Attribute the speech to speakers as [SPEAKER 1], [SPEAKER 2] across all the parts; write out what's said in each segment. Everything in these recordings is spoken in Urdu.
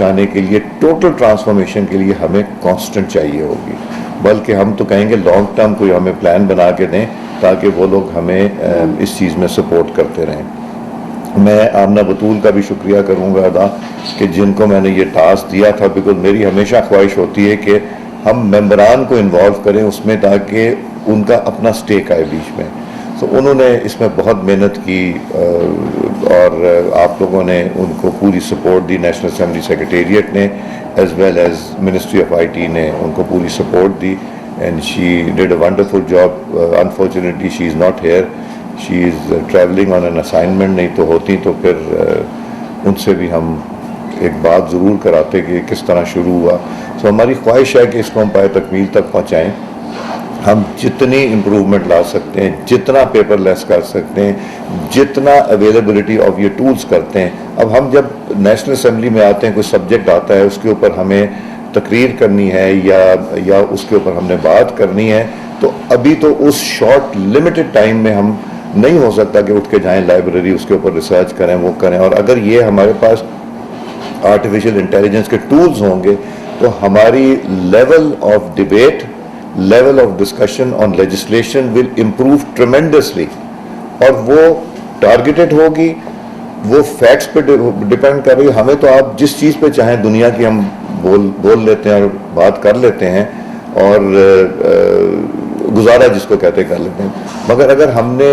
[SPEAKER 1] پہنچانے کے لیے, ٹوٹل ٹرانسفارمیشن کے لیے ہمیں کانسٹنٹ چاہیے ہوگی, بلکہ ہم تو کہیں گے لانگ ٹرم کوئی ہمیں پلان بنا کے دیں تاکہ وہ لوگ ہمیں اس چیز میں سپورٹ کرتے رہیں. میں آمنہ بطول کا بھی شکریہ کروں گا ادا کہ جن کو میں نے یہ ٹاسک دیا تھا, بیکاز میری ہمیشہ خواہش ہوتی ہے کہ ہم ممبران کو انوالو کریں اس میں تاکہ ان کا اپنا سٹیک آئے بیچ میں. تو انہوں نے اس میں بہت محنت کی اور آپ لوگوں نے ان کو پوری سپورٹ دی, نیشنل اسمبلی سیکریٹریٹ نے as well as ministry of I T نے ان کو پوری سپورٹ دی, and she did a wonderful job. Unfortunately she is not here, she is travelling on an assignment, نہیں تو ہوتی تو پھر ان سے بھی ہم ایک بات ضرور کراتے کہ کس طرح شروع ہوا. تو ہماری خواہش ہے کہ اس کو ہم پائے تکمیل تک پہنچائیں. ہم جتنی امپروومنٹ لا سکتے ہیں, جتنا پیپر لیس کر سکتے ہیں, جتنا اویلیبلٹی آف یہ ٹولز کرتے ہیں. اب ہم جب نیشنل اسمبلی میں آتے ہیں, کوئی سبجیکٹ آتا ہے, اس کے اوپر ہمیں تقریر کرنی ہے یا اس کے اوپر ہم نے بات کرنی ہے, تو ابھی تو اس شارٹ لمیٹڈ ٹائم میں ہم نہیں ہو سکتا کہ اٹھ کے جائیں لائبریری, اس کے اوپر ریسرچ کریں, وہ کریں. اور اگر یہ ہمارے پاس آرٹیفیشل انٹیلیجنس کے ٹولز ہوں گے تو ہماری level of debate, level of discussion on legislation will improve tremendously, اور وہ ٹارگیٹڈ ہوگی, وہ فیکٹس پہ ڈپینڈ کر رہی ہے. ہمیں تو آپ جس چیز پہ چاہیں دنیا کی ہم بول لیتے ہیں اور بات کر لیتے ہیں, اور گزارا جس کو کہتے کر لیتے ہیں, مگر اگر ہم نے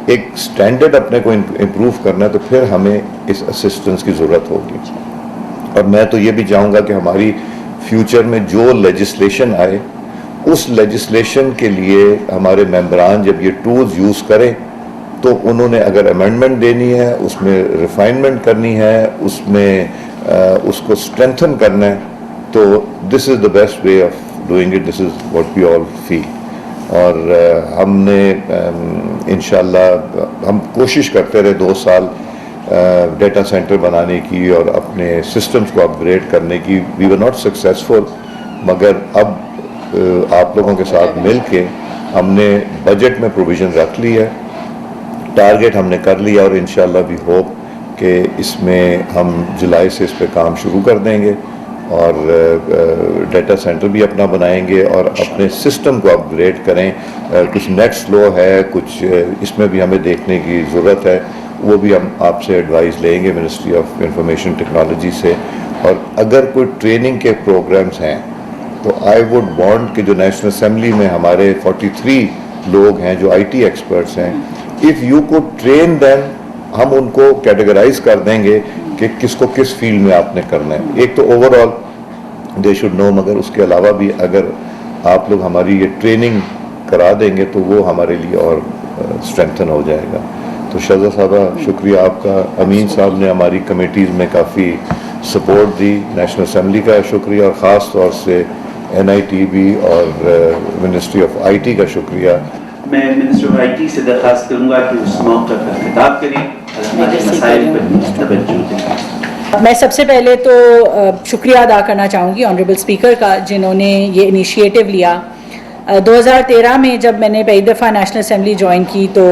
[SPEAKER 1] ایک سٹینڈرڈ اپنے کو امپروو کرنا ہے تو پھر ہمیں اس اسسٹنس کی ضرورت ہوگی. اور میں تو یہ بھی چاہوں گا کہ ہماری فیوچر میں جو لیجسلیشن آئے, اس لیجسلیشن کے لیے ہمارے ممبران جب یہ ٹولز یوز کریں تو انہوں نے اگر امینڈمنٹ دینی ہے, اس میں ریفائنمنٹ کرنی ہے, اس میں اس کو اسٹرینتھن کرنا ہے, تو this is the best way of doing it, this is what we all feel. اور ہم نے انشاءاللہ ہم کوشش کرتے رہے 2 سال ڈیٹا سینٹر بنانے کی اور اپنے سسٹمز کو اپ گریڈ کرنے کی. وی ور ناٹ سکسیزفل, مگر اب آپ لوگوں کے ساتھ مل کے ہم نے بجٹ میں پروویژن رکھ لی ہے, ٹارگیٹ ہم نے کر لیا, اور انشاءاللہ وی ہوپ کہ اس میں ہم جولائی سے اس پہ کام شروع کر دیں گے اور ڈیٹا سینٹر بھی اپنا بنائیں گے اور اپنے سسٹم کو اپ گریڈ کریں. کچھ نیٹ سلو ہے, کچھ اس میں بھی ہمیں دیکھنے کی ضرورت ہے, وہ بھی ہم آپ سے ایڈوائز لیں گے منسٹری آف انفارمیشن ٹیکنالوجی سے. اور اگر کوئی ٹریننگ کے پروگرامز ہیں تو آئی ووڈ وانٹ کہ جو نیشنل اسمبلی میں ہمارے 43 لوگ ہیں جو آئی ٹی ایکسپرٹس ہیں, if you could train them, ہم ان کو کیٹیگرائز کر دیں گے کہ کس کو کس فیلڈ میں آپ نے کرنا ہے. ایک تو over all they should know, مگر اس کے علاوہ بھی اگر آپ لوگ ہماری یہ ٹریننگ کرا دیں گے تو وہ ہمارے لیے اور اسٹرینتھن ہو جائے گا. تو شہزہ صاحبہ شکریہ آپ کا. امین صاحب نے ہماری کمیٹیز میں کافی سپورٹ دی, نیشنل اسمبلی کا شکریہ, اور خاص طور سے این آئی ٹی بی اور منسٹری آف آئی ٹی کا شکریہ.
[SPEAKER 2] میں منسٹر آف آئی ٹی سے درخواست کروں گا کہ اس موقع پر خطاب کریں, ہمارے مسائل پر توجہ دیں.
[SPEAKER 3] میں سب سے پہلے تو شکریہ ادا کرنا چاہوں گی آنریبل اسپیکر کا, جنہوں نے یہ انیشیٹو لیا. 2013 میں جب میں نے پہلی دفعہ نیشنل اسمبلی جوائن کی تو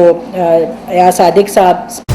[SPEAKER 3] یا صادق صاحب